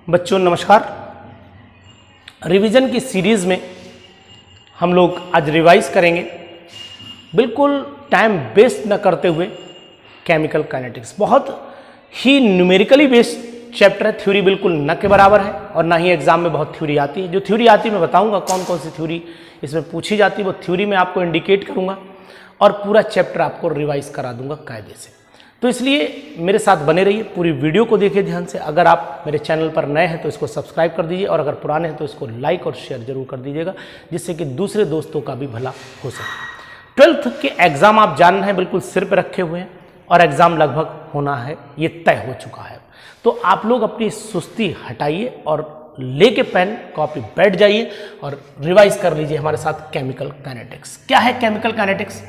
बच्चों नमस्कार। रिवीजन की सीरीज़ में हम लोग आज रिवाइज करेंगे, बिल्कुल टाइम वेस्ट न करते हुए, केमिकल काइनेटिक्स। बहुत ही न्यूमेरिकली बेस्ड चैप्टर है, थ्योरी बिल्कुल न के बराबर है और ना ही एग्जाम में बहुत थ्योरी आती है। जो थ्योरी आती है मैं बताऊंगा कौन कौन सी थ्योरी इसमें पूछी जाती है, वो थ्योरी मैं आपको इंडिकेट करूंगा और पूरा चैप्टर आपको रिवाइज करा दूंगा कायदे से। तो इसलिए मेरे साथ बने रहिए, पूरी वीडियो को देखिए ध्यान से। अगर आप मेरे चैनल पर नए हैं तो इसको सब्सक्राइब कर दीजिए और अगर पुराने हैं तो इसको लाइक और शेयर जरूर कर दीजिएगा, जिससे कि दूसरे दोस्तों का भी भला हो सके। 12th के एग्ज़ाम आप जान रहे हैं, बिल्कुल सिर पे रखे हुए हैं और एग्ज़ाम लगभग होना है, ये तय हो चुका है। तो आप लोग अपनी सुस्ती हटाइए और लेके पेन कॉपी बैठ जाइए और रिवाइज कर लीजिए हमारे साथ केमिकल काइनेटिक्स। क्या है केमिकल काइनेटिक्स?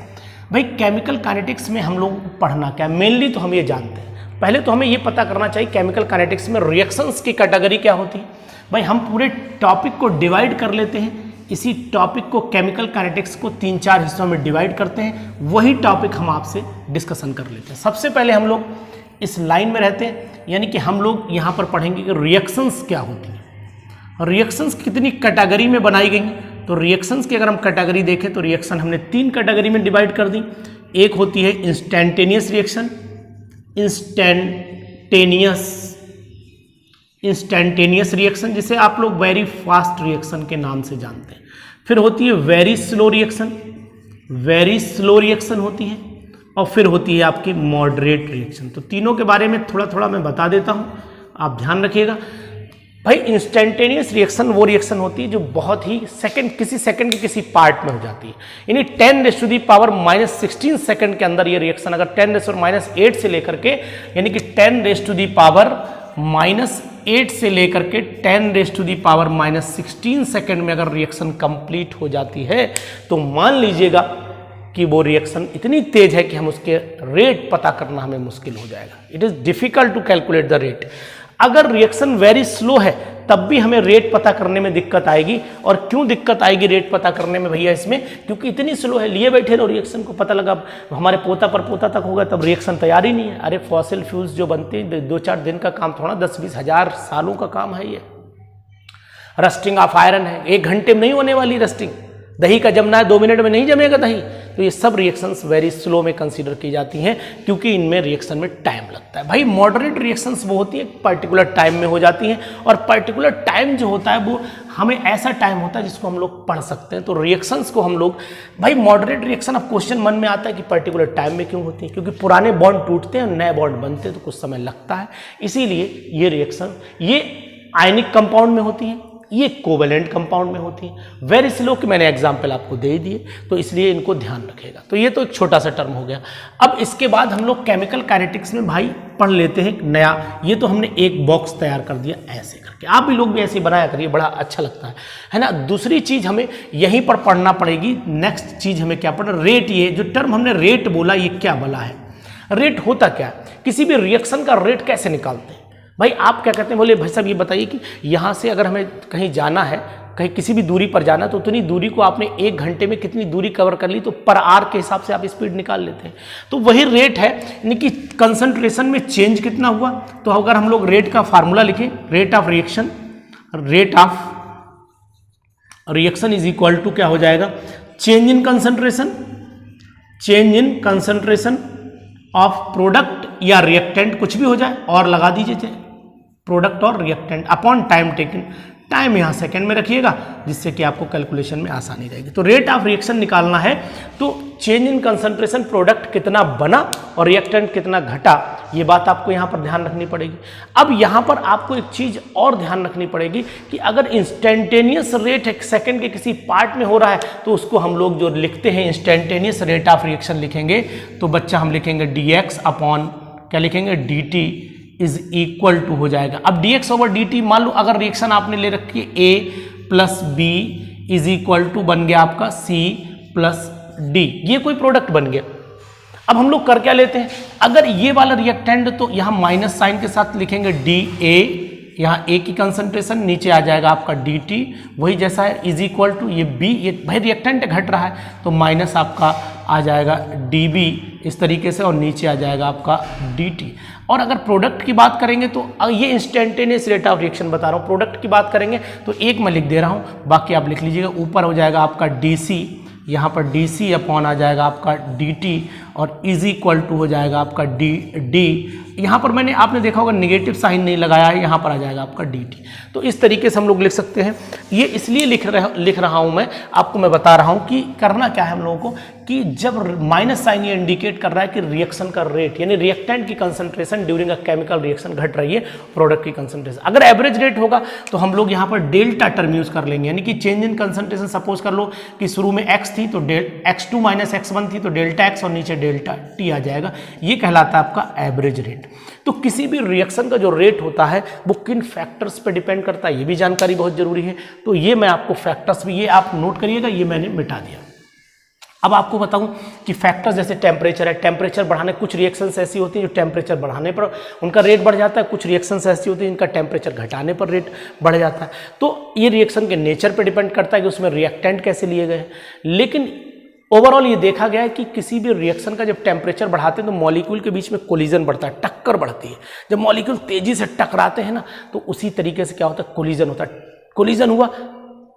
भाई केमिकल काइनेटिक्स में हम लोग पढ़ना क्या है, मेनली तो हम ये जानते हैं। पहले तो हमें ये पता करना चाहिए केमिकल काइनेटिक्स में रिएक्शंस की कैटेगरी क्या होती है। भाई हम पूरे टॉपिक को डिवाइड कर लेते हैं, इसी टॉपिक को केमिकल काइनेटिक्स को 3-4 हिस्सों में डिवाइड करते हैं, वही टॉपिक हम आपसे डिस्कशन कर लेते हैं। सबसे पहले हम लोग इस लाइन में रहते हैं, यानी कि हम लोग यहाँ पर पढ़ेंगे कि रिएक्शंस क्या होती हैं, रिएक्शंस कितनी कैटेगरी में बनाई गई हैं। तो रिएक्शंस की अगर हम कैटेगरी देखें तो रिएक्शन हमने 3 कैटेगरी में डिवाइड कर दी। एक होती है इंस्टेंटेनियस रिएक्शन, इंस्टेंटेनियस रिएक्शन जिसे आप लोग वेरी फास्ट रिएक्शन के नाम से जानते हैं। फिर होती है वेरी स्लो रिएक्शन होती है, और फिर होती है आपकी मॉडरेट रिएक्शन। तो तीनों के बारे में थोड़ा थोड़ा मैं बता देता हूँ, आप ध्यान रखिएगा। भाई इंस्टेंटेनियस रिएक्शन वो रिएक्शन होती है जो बहुत ही किसी सेकंड के किसी पार्ट में हो जाती है, यानी 10⁻⁻16 सेकंड के अंदर ये रिएक्शन अगर 10⁻⁸ से लेकर के, यानी कि 10⁻⁻8 से लेकर के 10⁻⁻16 सेकंड में अगर रिएक्शन कंप्लीट हो जाती है तो मान लीजिएगा कि वो रिएक्शन इतनी तेज है कि हम उसके रेट पता करना हमें मुश्किल हो जाएगा। It is difficult to calculate the rate. अगर रिएक्शन वेरी स्लो है तब भी हमें रेट पता करने में दिक्कत आएगी। और क्यों दिक्कत आएगी रेट पता करने में भैया इसमें? क्योंकि इतनी स्लो है, लिए बैठे रहो रिएक्शन को, पता लगा हमारे पोता पर पोता तक होगा तब रिएक्शन तैयार ही नहीं है। अरे फॉसिल फ्यूल्स जो बनते हैं 2-4 दिन का काम थोड़ा, 10-20 हज़ार सालों का काम है ये। रस्टिंग ऑफ आयरन है, 1 घंटे में नहीं होने वाली रस्टिंग। दही का जमना है 2 मिनट में नहीं जमेगा दही। तो ये सब रिएक्शंस वेरी स्लो में कंसीडर की जाती हैं क्योंकि इनमें रिएक्शन में टाइम लगता है। भाई मॉडरेट रिएक्शंस वो होती है पर्टिकुलर टाइम में हो जाती हैं, और पर्टिकुलर टाइम जो होता है वो हमें ऐसा टाइम होता है जिसको हम लोग पढ़ सकते हैं। तो रिएक्शंस को हम लोग, भाई मॉडरेट रिएक्शन, अब क्वेश्चन मन में आता है कि पर्टिकुलर टाइम में क्यों होती है? क्योंकि पुराने बॉन्ड टूटते हैं और नए बॉन्ड बनते हैं तो कुछ समय लगता है, इसीलिए ये रिएक्शन ये आयनिक कंपाउंड में होती है, ये कोवेलेंट कंपाउंड में होती है। वेरी स्लो की मैंने एग्जाम्पल आपको दे दिए, तो इसलिए इनको ध्यान रखेगा। तो ये तो एक छोटा सा टर्म हो गया। अब इसके बाद हम लोग केमिकल काइनेटिक्स में भाई पढ़ लेते हैं नया। ये तो हमने एक बॉक्स तैयार कर दिया ऐसे करके, आप भी लोग भी ऐसे बनाया करिए, बड़ा अच्छा लगता है ना। दूसरी चीज हमें यहीं पर पढ़ना पड़ेगी। नेक्स्ट चीज हमें क्या पढ़ना? रेट। ये जो टर्म हमने रेट बोला, ये क्या बोला है? रेट होता क्या है? किसी भी रिएक्शन का रेट कैसे निकालते हैं? भाई आप क्या कहते हैं? बोले भाई साहब ये बताइए कि यहाँ से अगर हमें कहीं जाना है, कहीं किसी भी दूरी पर जाना है, तो उतनी दूरी को आपने 1 घंटे में कितनी दूरी कवर कर ली, तो पर आवर के हिसाब से आप स्पीड निकाल लेते हैं। तो वही रेट है, यानी कि कंसंट्रेशन में चेंज कितना हुआ। तो अगर हम लोग रेट का फार्मूला लिखें, rate of reaction is equal to क्या हो जाएगा? Change in concentration of product या रिएक्टेंट, कुछ भी हो जाए और लगा दीजिए प्रोडक्ट और reactant upon time taken. Time यहाँ सेकंड में रखिएगा जिससे कि आपको कैलकुलेशन में आसानी रहेगी। तो रेट ऑफ रिएक्शन निकालना है तो चेंज इन कंसंट्रेशन, प्रोडक्ट कितना बना और रिएक्टेंट कितना घटा, ये बात आपको यहाँ पर ध्यान रखनी पड़ेगी। अब यहाँ पर आपको एक चीज़ और ध्यान रखनी पड़ेगी कि अगर इंस्टेंटेनियस रेट 1 सेकेंड के किसी पार्ट में हो रहा है तो उसको हम लोग जो लिखते हैं इंस्टेंटेनियस रेट ऑफ रिएक्शन लिखेंगे, तो बच्चा हम लिखेंगे dx अपॉन क्या लिखेंगे? dt इज इक्वल टू हो जाएगा। अब dx ओवर dt, मान लो अगर रिएक्शन आपने ले रखी है a plus b is equal to बन गया आपका c प्लस डी, ये कोई प्रोडक्ट बन गया। अब हम लोग कर क्या लेते हैं? अगर ये वाला रिएक्टेंट तो यहाँ माइनस साइन के साथ लिखेंगे dA यहाँ ए की कंसंट्रेशन, नीचे आ जाएगा आपका dt, वही जैसा है, इज इक्वल टू ये b, ये भाई रिएक्टेंट घट रहा है तो माइनस आपका आ जाएगा db इस तरीके से, और नीचे आ जाएगा आपका dt। और अगर प्रोडक्ट की बात करेंगे तो ये इंस्टेंटेनियस रेट ऑफ रिएक्शन बता रहा हूँ, प्रोडक्ट की बात करेंगे तो एक मैं लिख दे रहा हूँ, बाकी आप लिख लीजिएगा। ऊपर हो जाएगा आपका dc, यहाँ पर dc अपॉन आ जाएगा आपका dt, और इज इक्वल टू हो जाएगा आपका d। यहाँ पर मैंने आपने देखा होगा नेगेटिव साइन नहीं लगाया है, यहाँ पर आ जाएगा आपका dt। तो इस तरीके से हम लोग लिख सकते हैं। ये इसलिए लिख रहा हूँ मैं आपको, मैं बता रहा हूँ कि करना क्या है हम लोगों को, कि जब माइनस साइन ये इंडिकेट कर रहा है कि रिएक्शन का रेट यानी रिएक्टेंट की concentration during a chemical reaction घट रही है, प्रोडक्ट की कंसंट्रेशन। अगर एवरेज रेट होगा तो हम लोग यहाँ पर डेल्टा टर्म यूज कर लेंगे, यानी कि चेंज इन कंसंट्रेशन। सपोज कर लो कि शुरू में x थी तो x2 माइनस x1 थी तो डेल्टा x और नीचे डेल्टा t आ जाएगा, ये कहलाता है आपका एवरेज रेट। तो किसी भी रिएक्शन का जो रेट होता है वो किन फैक्टर्स पे डिपेंड करता है, ये भी जानकारी बहुत जरूरी है। तो ये मैं आपको फैक्टर्स भी, ये आप नोट करिएगा, ये मैंने मिटा दिया। अब आपको बताऊं कि फैक्टर्स जैसे टेम्परेचर है, टेम्परेचर बढ़ाने, कुछ रिएक्शंस ऐसी होती हैं जो टेम्परेचर बढ़ाने पर उनका रेट बढ़ जाता है, कुछ रिएक्शंस ऐसी होती हैं जिनका टेम्परेचर घटाने पर रेट बढ़ जाता है। तो ये रिएक्शन के नेचर पर डिपेंड करता है कि उसमें रिएक्टेंट कैसे लिए गए। लेकिन ओवरऑल ये देखा गया है कि किसी भी रिएक्शन का जब टेम्परेचर बढ़ाते हैं तो मॉलिक्यूल के बीच में कोलिजन बढ़ता है, टक्कर बढ़ती है। जब मॉलिक्यूल तेजी से टकराते हैं ना तो उसी तरीके से क्या होता है, कोलिजन होता है। कोलिजन हुआ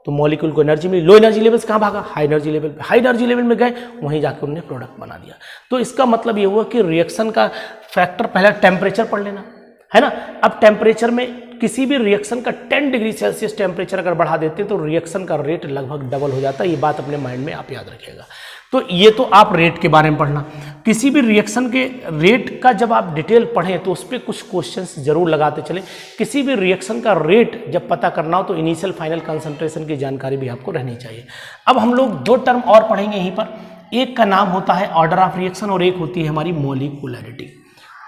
तो मॉलिक्यूल को एनर्जी मिली, लो एनर्जी लेवल से कहाँ भागा, हाई एनर्जी लेवल पे, हाई एनर्जी लेवल में गए, वहीं जाकर उन्होंने प्रोडक्ट बना दिया। तो इसका मतलब ये हुआ कि रिएक्शन का फैक्टर पहला टेम्परेचर पढ़ लेना है ना। अब टेम्परेचर में किसी भी रिएक्शन का 10 डिग्री सेल्सियस टेम्परेचर अगर बढ़ा देते हैं तो रिएक्शन का रेट लगभग डबल हो जाता है। ये बात अपने माइंड में आप याद रखिएगा। तो ये तो आप रेट के बारे में पढ़ना। किसी भी रिएक्शन के रेट का जब आप डिटेल पढ़ें तो उस पर कुछ क्वेश्चंस जरूर लगाते चलें। किसी भी रिएक्शन का रेट जब पता करना हो तो इनिशियल फाइनल कंसंट्रेशन की जानकारी भी आपको रहनी चाहिए। अब हम लोग दो टर्म और पढ़ेंगे यहीं पर, एक का नाम होता है ऑर्डर ऑफ रिएक्शन और एक होती है हमारी मॉलिक्यूलरिटी।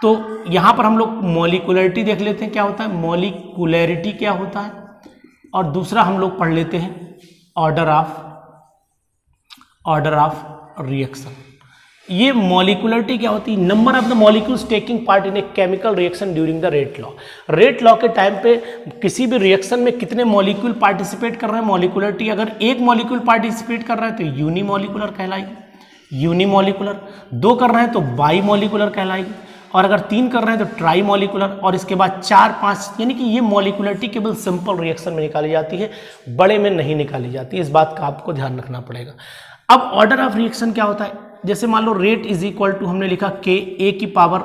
तो यहाँ पर हम लोग मॉलिक्यूलरिटी देख लेते हैं क्या होता है, मॉलिक्यूलरिटी क्या होता है, और दूसरा हम लोग पढ़ लेते हैं ऑर्डर ऑफ रिएक्शन। ये मॉलिक्यूलरिटी क्या होती है, number of the molecules taking part in a chemical reaction during the rate law. Rate law के टाइम पे किसी भी रिएक्शन में कितने मॉलिक्यूल पार्टिसिपेट कर रहे हैं, मॉलिक्यूलरिटी। अगर एक मॉलिक्यूल पार्टिसिपेट कर रहा है तो यूनिमॉलिक्यूलर कहलाएगी, यूनिमॉलिक्यूलर। दो कर रहे हैं तो बाई मॉलिक्यूलर कहलाएगी, और अगर 3 कर रहे हैं तो ट्राई मॉलिक्यूलर, और इसके बाद 4, 5, यानी कि ये मॉलिक्यूलरिटी केवल सिंपल रिएक्शन में निकाली जाती है, बड़े में नहीं निकाली जाती। इस बात का आपको ध्यान रखना पड़ेगा। अब ऑर्डर ऑफ रिएक्शन क्या होता है, जैसे मान लो रेट इज इक्वल टू हमने लिखा के, ए की पावर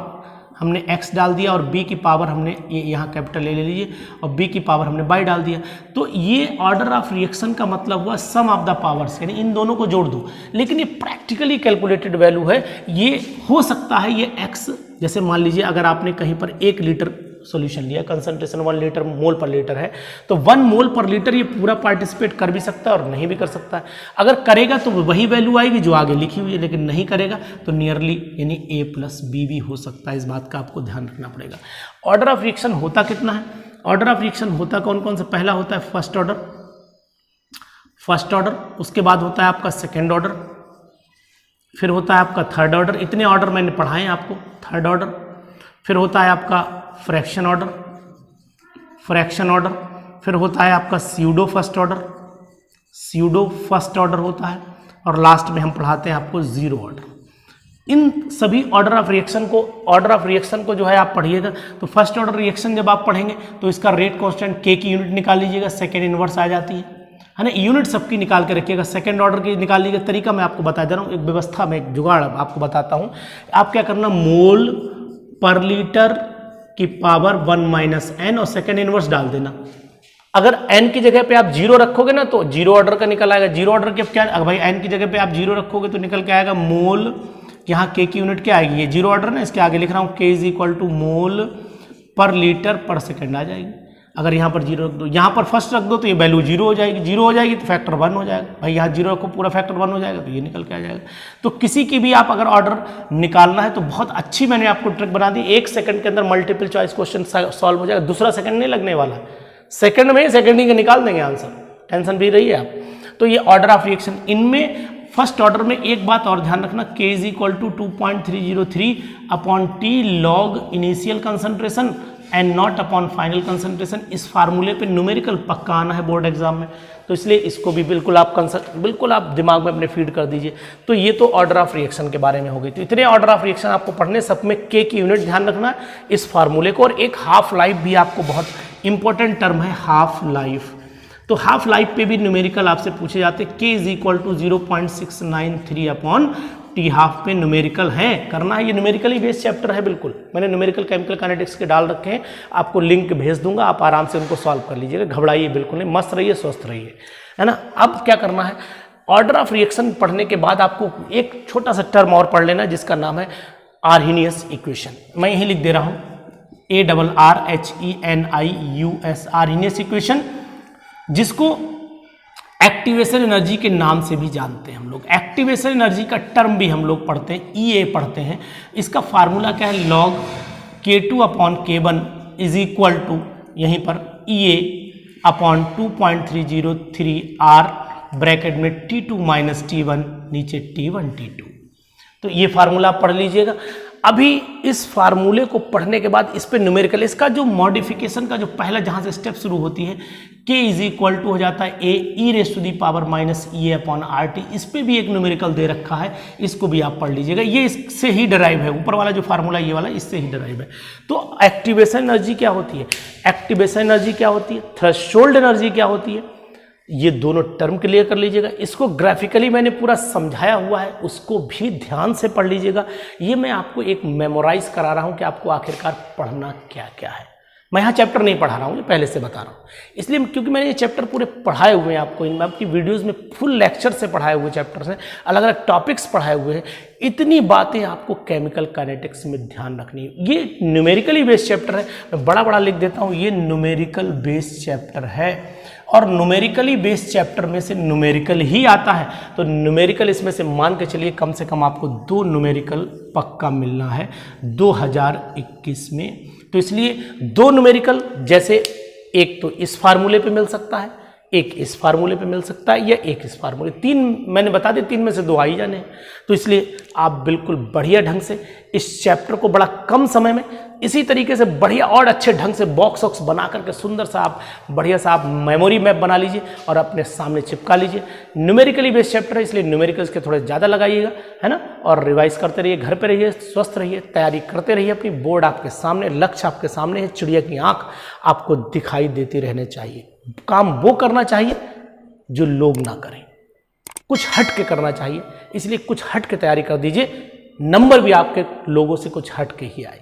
हमने x डाल दिया और b की पावर हमने ये यहाँ कैपिटल ए ले लीजिए और b की पावर हमने बाई डाल दिया। तो ये ऑर्डर ऑफ रिएक्शन का मतलब हुआ सम ऑफ द पावर्स, यानी इन दोनों को जोड़ दो। लेकिन ये प्रैक्टिकली कैलकुलेटेड वैल्यू है, ये हो सकता है ये x, जैसे मान लीजिए अगर आपने कहीं पर 1 लीटर सॉल्यूशन लिया, कंसंट्रेशन 1 लीटर मोल पर लीटर है, तो 1 मोल पर लीटर ये पूरा पार्टिसिपेट कर भी सकता है और नहीं भी कर सकता है। अगर करेगा तो वही वैल्यू आएगी जो आगे लिखी हुई है, लेकिन नहीं करेगा तो नियरली यानी a+b भी हो सकता है। इस बात का आपको ध्यान रखना पड़ेगा। ऑर्डर ऑफ रिएक्शन होता कितना है, ऑर्डर ऑफ रिएक्शन होता कौन कौन सा, पहला होता है फर्स्ट ऑर्डर, उसके बाद होता है आपका सेकेंड ऑर्डर, फिर होता है आपका थर्ड ऑर्डर। इतने ऑर्डर मैंने पढ़ाए आपको, थर्ड ऑर्डर, फिर होता है आपका फ्रैक्शन ऑर्डर, फिर होता है आपका स्यूडो फर्स्ट ऑर्डर होता है, और लास्ट में हम पढ़ाते हैं आपको जीरो ऑर्डर। इन सभी ऑर्डर ऑफ रिएक्शन को जो है आप पढ़िएगा। तो फर्स्ट ऑर्डर रिएक्शन जब आप पढ़ेंगे तो इसका रेट कांस्टेंट के की यूनिट निकाल लीजिएगा, सेकेंड इनवर्स आ जाती है ना, यूनिट सबकी निकाल के रखिएगा। सेकेंड ऑर्डर की निकालने का तरीका मैं आपको बता दे रहा हूँ, एक व्यवस्था में एक जुगाड़ आपको बताता हूँ। आप क्या करना, मोल पर लीटर की पावर 1 - n और सेकेंड इनवर्स डाल देना। अगर n की जगह पे आप 0 रखोगे ना तो जीरो ऑर्डर का निकल आएगा। जीरो ऑर्डर के क्या, अगर भाई n की जगह पे आप 0 रखोगे तो निकल के आएगा मोल, यहाँ k की यूनिट क्या आएगी, ये जीरो ऑर्डर ना, इसके आगे लिख रहा हूँ k = मोल पर लीटर पर सेकेंड आ जाएगी। अगर यहाँ पर 0 रख दो, यहाँ पर फर्स्ट रख दो तो ये वैल्यू 0 हो जाएगी, 0 हो जाएगी तो फैक्टर 1 हो जाएगा। भाई यहाँ 0 रखो, पूरा फैक्टर 1 हो जाएगा तो ये निकल के आ जाएगा। तो किसी की भी आप अगर ऑर्डर निकालना है तो बहुत अच्छी मैंने आपको ट्रिक बना दी। 1 सेकंड के अंदर मल्टीपल चॉइस क्वेश्चन सॉल्व हो जाएगा, दूसरा सेकंड नहीं लगने वाला, सेकंड में सेकंड ही का निकाल देंगे आंसर, टेंशन भी रही है आप। तो ये ऑर्डर ऑफ रिएक्शन, इनमें फर्स्ट ऑर्डर में एक बात और ध्यान रखना, k = 2.303/T log initial concentration and not upon final concentration. इस फार्मूले पे न्यूमेरिकल पक्का आना है बोर्ड एग्जाम में, तो इसलिए इसको भी बिल्कुल आप दिमाग में अपने फीड कर दीजिए। तो ये तो ऑर्डर ऑफ रिएक्शन के बारे में हो गई। तो इतने ऑर्डर ऑफ रिएक्शन आपको पढ़ने, सब में के की यूनिट ध्यान रखना है, इस फार्मूले को, और एक हाफ लाइफ भी आपको बहुत इंपॉर्टेंट टर्म है, हाफ लाइफ। तो हाफ लाइफ पे भी न्यूमेरिकल आपसे पूछे जाते हैं, k = 0.693 अपॉन टी हाफ पे न्यूमेरिकल है, करना है। ये न्यूमेरिकली बेस्ड चैप्टर है बिल्कुल, मैंने न्यूमेरिकल केमिकल काइनेटिक्स के डाल रखे हैं, आपको लिंक भेज दूंगा, आप आराम से उनको सॉल्व कर लीजिएगा, घबराइए बिल्कुल नहीं, मस्त रहिए, स्वस्थ रहिए, है ना। अब क्या करना है, ऑर्डर ऑफ रिएक्शन पढ़ने के बाद आपको एक छोटा सा टर्म और पढ़ लेना जिसका नाम है आर्हेनियस इक्वेशन। मैं यही लिख दे रहा हूँ, ARRHENIUS, आर्हेनियस इक्वेशन, जिसको एक्टिवेशन एनर्जी के नाम से भी जानते हैं हम लोग। एक्टिवेशन एनर्जी का टर्म भी हम लोग पढ़ते हैं, EA पढ़ते हैं। इसका फार्मूला क्या है, log K2/K1 = यहीं पर EA/2.303 R ब्रैकेट में T2 - T1 नीचे T1 T2। तो ये फार्मूला पढ़ लीजिएगा। अभी इस फार्मूले को पढ़ने के बाद इस पे न्यूमेरिकल, इसका जो मॉडिफिकेशन का जो पहला जहां से स्टेप शुरू होती है, k = हो जाता है AE⁻⁻EA/RT। इस पे भी एक न्यूमेरिकल दे रखा है, इसको भी आप पढ़ लीजिएगा, ये इससे ही डराइव है, ऊपर वाला जो फार्मूला ये वाला इससे ही डराइव है। तो एक्टिवेशन एनर्जी क्या होती है, एक्टिवेशन एनर्जी क्या होती है, थ्रेशोल्ड एनर्जी क्या होती है, ये दोनों टर्म क्लियर कर लीजिएगा। इसको ग्राफिकली मैंने पूरा समझाया हुआ है, उसको भी ध्यान से पढ़ लीजिएगा। ये मैं आपको एक मेमोराइज करा रहा हूँ कि आपको आखिरकार पढ़ना क्या क्या है। मैं यहाँ चैप्टर नहीं पढ़ा रहा हूँ, ये पहले से बता रहा हूँ, इसलिए क्योंकि मैंने ये चैप्टर पूरे पढ़ाए हुए हैं आपको, इनमें आपकी वीडियोज़ में फुल लेक्चर से पढ़ाए हुए चैप्टर्स हैं, अलग अलग टॉपिक्स पढ़ाए हुए हैं। इतनी बातें आपको केमिकल काइनेटिक्स में ध्यान रखनी है। ये न्यूमेरिकली बेस्ड चैप्टर है, मैं बड़ा बड़ा लिख देता हूँ, ये न्यूमेरिकल बेस्ड चैप्टर है, और न्यूमेरिकली बेस्ड चैप्टर में से न्यूमेरिकल ही आता है। तो न्यूमेरिकल इसमें से मान के चलिए कम से कम आपको 2 न्यूमेरिकल पक्का मिलना है 2021 में। तो इसलिए 2 न्यूमेरिकल, जैसे एक तो इस फार्मूले पे मिल सकता है, एक इस फार्मूले पे मिल सकता है, या एक इस फार्मूले, 3 मैंने बता दिया, 3 में से 2 आ ही जाने हैं। तो इसलिए आप बिल्कुल बढ़िया ढंग से इस चैप्टर को बड़ा कम समय में इसी तरीके से बढ़िया और अच्छे ढंग से बॉक्स वॉक्स बना करके सुंदर सा आप बढ़िया सा आप मेमोरी मैप बना लीजिए और अपने सामने चिपका लीजिए। न्यूमेरिकली बेस्ड चैप्टर है, इसलिए न्यूमेरिकल्स के थोड़े ज़्यादा लगाइएगा, है ना, और रिवाइज करते रहिए, घर पे रहिए, स्वस्थ रहिए, तैयारी करते रहिए अपनी। बोर्ड आपके सामने, लक्ष्य आपके सामने है, चिड़िया की आँख आपको दिखाई देती रहने चाहिए। काम वो करना चाहिए जो लोग ना करें, कुछ हट के करना चाहिए, इसलिए कुछ हट के तैयारी कर दीजिए, नंबर भी आपके लोगों से कुछ हट के ही आए।